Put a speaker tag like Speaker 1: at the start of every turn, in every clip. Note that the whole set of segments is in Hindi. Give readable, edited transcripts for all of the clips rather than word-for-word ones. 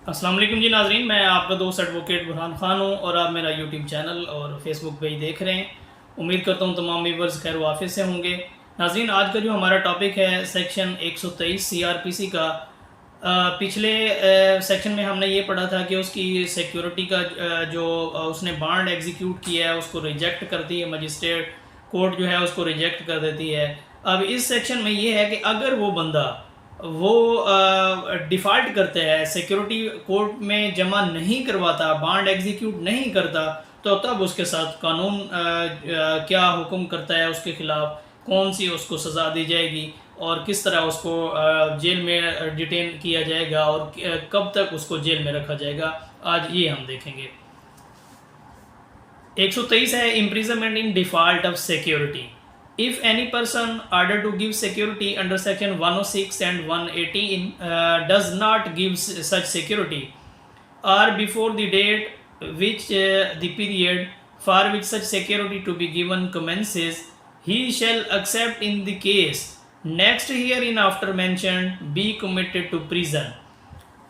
Speaker 1: अस्सलाम वालेकुम जी नाजरीन, मैं आपका दोस्त एडवोकेट बुरहान खान हूँ और आप मेरा यूट्यूब चैनल और फेसबुक पेज देख रहे हैं। उम्मीद करता हूँ तमाम व्यूवर्स खैर वाफिस से होंगे। नाजरीन, आज का जो हमारा टॉपिक है सेक्शन 123 सीआरपीसी का। पिछले सेक्शन में हमने ये पढ़ा था कि उसकी सिक्योरिटी का जो उसने बांड एग्जीक्यूट किया है उसको रिजेक्ट करती है मजिस्ट्रेट कोर्ट, जो है उसको रिजेक्ट कर देती है। अब इस सेक्शन में ये है कि अगर वो बंदा वो डिफ़ॉल्ट करते हैं, सिक्योरिटी कोर्ट में जमा नहीं करवाता, बांड एग्जीक्यूट नहीं करता, तो तब उसके साथ कानून क्या हुक्म करता है, उसके ख़िलाफ़ कौन सी उसको सज़ा दी जाएगी और किस तरह उसको जेल में डिटेन किया जाएगा और कब तक उसको जेल में रखा जाएगा, आज ये हम देखेंगे। 123 है imprisonment in default of security. If any person ordered to give security under section 106 and 180 does not give such security, or before the date which the period for which such security to be given commences, he shall accept in the case next herein after mentioned be committed to prison.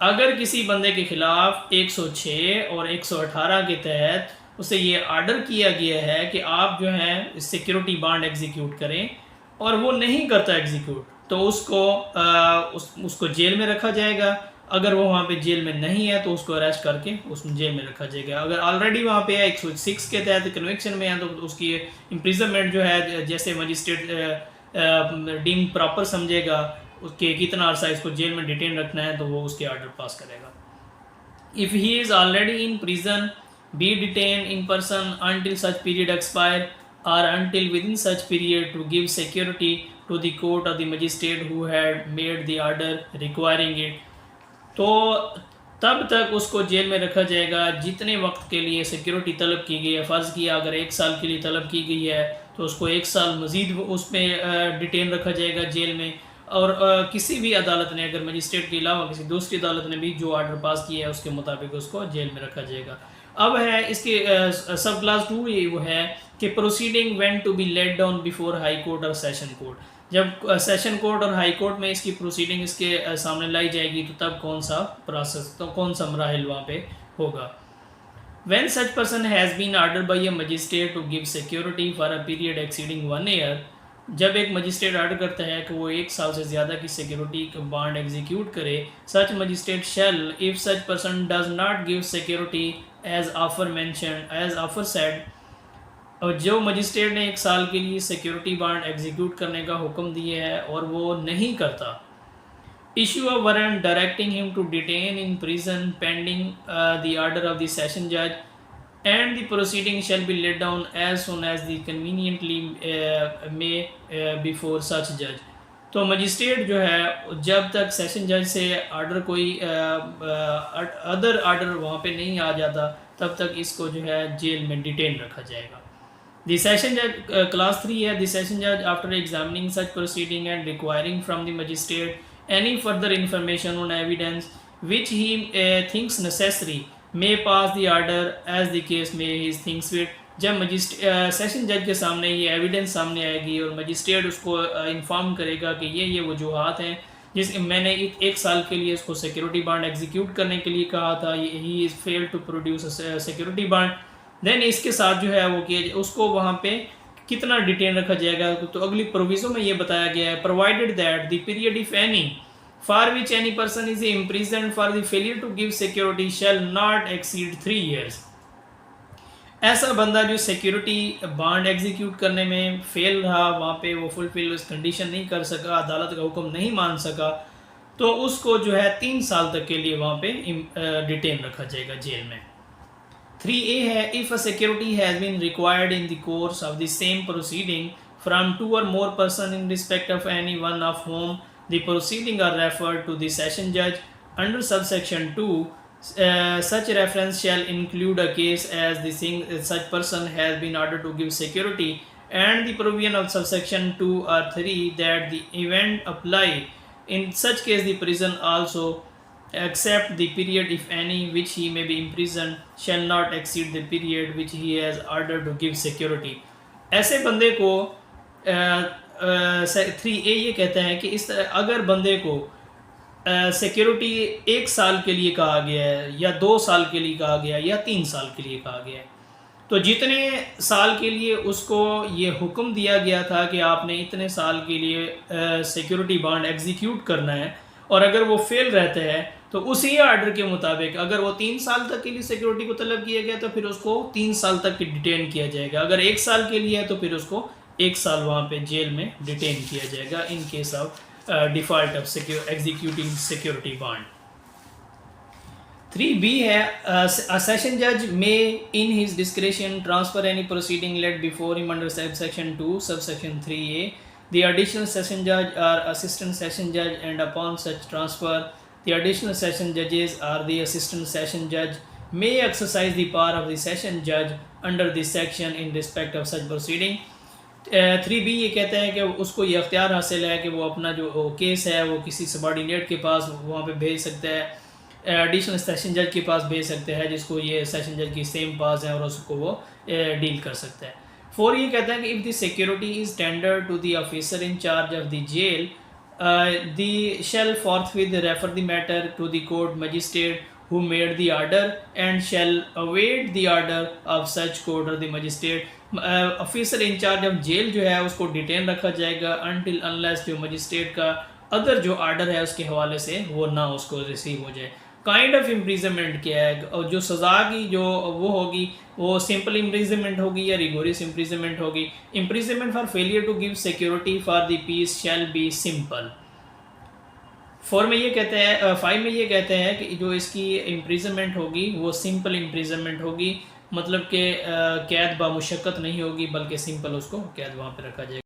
Speaker 1: अगर किसी बंदे के खिलाफ 106 और 118 के तहत उसे ये आर्डर किया गया है कि आप जो है सिक्योरिटी बांड एग्जीक्यूट करें और वो नहीं करता एग्जीक्यूट, तो उसको जेल में रखा जाएगा। अगर वो वहाँ पे जेल में नहीं है तो उसको अरेस्ट करके उस जेल में रखा जाएगा। अगर ऑलरेडी वहाँ पे 106 के तहत कन्विक्शन में है तो उसकी इम्प्रिजनमेंट जो है, जैसे मजिस्ट्रेट डीम प्रॉपर समझेगा उसके कितना अर्सा इसको जेल में डिटेन रखना है, तो वो उसके आर्डर पास करेगा। If he is already in prison be detained in person until such period expire or until within such period to give security to the court or the magistrate who had made the order requiring it, तो तब तक उसको जेल में रखा जाएगा जितने वक्त के लिए सिक्योरिटी तलब की गई है। फ़र्ज़ किया अगर 1 साल के लिए तलब की गई है तो उसको 1 साल मज़ीद उसमें डिटेन रखा जाएगा जेल में। और किसी भी अदालत ने, अगर मजिस्ट्रेट के अलावा किसी दूसरी अदालत ने भी जो आर्डर पास किया है उसके मुताबिक उसको जेल में रखा जाएगा। अब है इसके सब क्लास 2 ये वो है कि proceeding when to be laid down before high court और सेशन कोर्ट। जब सेशन कोर्ट और हाई कोर्ट में इसकी प्रोसीडिंग इसके सामने लाई जाएगी तो तब कौन सा प्रोसेस, तो कौन सा मराहिल वहाँ पे होगा। When such person has been ordered by a magistrate to give security for a period exceeding 1 year, जब एक मजिस्ट्रेट ऑर्डर करता है कि वो 1 साल से ज़्यादा की सिक्योरिटी का बांड एग्जीक्यूट करे, such magistrate shall if such person does not give security as aforementioned as aforesaid, और जो मजिस्ट्रेट ने 1 साल के लिए सिक्योरिटी बांड एग्जीक्यूट करने का हुक्म दिया है और वो नहीं करता, issue a warrant directing him to detain in prison pending the order of the session जज and the proceeding shall be laid down as soon as the conveniently may before such judge। तो मजिस्ट्रेट जो है जब तक सेशन जज से ऑर्डर कोई अदर ऑर्डर वहाँ पे नहीं आ जाता तब तक इसको जो है जेल में डिटेन रखा जाएगा। द सेशन जज क्लास 3 है। द सेशन जज after examining such proceeding and requiring from the magistrate any further information on evidence which he thinks necessary may pass the order as the case में हिज थिंग्स फिट। जब सेशन जज के सामने ये एविडेंस सामने आएगी और मजिस्ट्रेट उसको इन्फॉर्म करेगा कि ये वजूहात हैं जिस मैंने 1 साल के लिए इसको सिक्योरिटी बांड एग्जीक्यूट करने के लिए कहा था, he is fail to produce security bond, then इसके साथ जो है वो कि उसको वहाँ पे कितना डिटेन रखा जाएगा। तो अगली प्रोविज़न में ये बताया गया है, provided that the period if any for which any person is imprisoned for the failure to give security shall not exceed 3 years। ऐसा बंदा जो सिक्योरिटी बांड एग्जीक्यूट करने में फेल रहा, वहाँ पे वो फुलफिल उस कंडीशन नहीं कर सका, अदालत का हुक्म नहीं मान सका, तो उसको जो है 3 साल तक के लिए वहाँ पे डिटेन रखा जाएगा जेल में। 3A है, if a security has been required in the course of the same proceeding from 2 or more person in respect of any one of whom the proceeding are referred to the session judge under subsection 2, such reference shall include a case as the such person has been ordered to give security and the provision of subsection 2 or 3 that the event apply in such case the prison also except the period if any which he may be imprisoned shall not exceed the period which he has ordered to give security। ऐसे बंदे को 3A ये कहता है कि इस तरह अगर बंदे को सिक्योरिटी 1 साल के लिए कहा गया है या 2 साल के लिए कहा गया है या 3 साल के लिए कहा गया है, तो जितने साल के लिए उसको ये हुक्म दिया गया था कि आपने इतने साल के लिए सिक्योरिटी बॉन्ड एग्जीक्यूट करना है, और अगर वो फेल रहते हैं तो उसी ऑर्डर के मुताबिक अगर वो 3 साल तक के लिए सिक्योरिटी को तलब किया गया तो फिर उसको 3 साल तक डिटेन किया जाएगा। अगर 1 साल के लिए है तो फिर उसको 1 साल वहाँ पे जेल में डिटेन किया जाएगा in case of default of executing security bond. 3B है a session judge may in his discretion transfer any proceeding led before him under subsection 2 subsection 3A the additional session judge or assistant session judge, and upon such transfer the additional session judges or the assistant session judge may exercise the power of the session judge under this section in respect of such proceeding। 3B ये कहते हैं कि उसको ये अख्तियार हासिल है कि वो अपना जो केस है वो किसी सबॉर्डिनेट के पास वहाँ पे भेज सकता है, एडिशनल सेशन जज के पास भेज सकते हैं जिसको ये सेशन जज की सेम पास है और उसको वो डील कर सकता है। 4 ये कहता है कि if the security is tender to the officer in charge of the jail the shall forthwith refer the matter to the court magistrate who made the order and shall await the order of such court or the magistrate। Officer in charge of jail जो है उसको डिटेन रखा जाएगा अनटिल अनलेस जो मजिस्ट्रेट का अदर जो आर्डर है उसके हवाले से वो ना उसको रिसीव हो जाए। काइंड ऑफ इम्प्रिजनमेंट क्या है, और जो सज़ा की जो वो होगी वो सिंपल इम्प्रिजनमेंट होगी या रिगोरियस इम्प्रिजनमेंट होगी। Imprisonment for failure to give security for the peace shall be simple. 4 में ये कहते हैं 5 में ये कहते हैं कि जो इसकी इम्प्रिजनमेंट होगी वो सिंपल इम्प्रिजनमेंट होगी, मतलब कि कैद बामुशक्कत नहीं होगी बल्कि सिंपल उसको कैद वहाँ पे रखा जाएगा।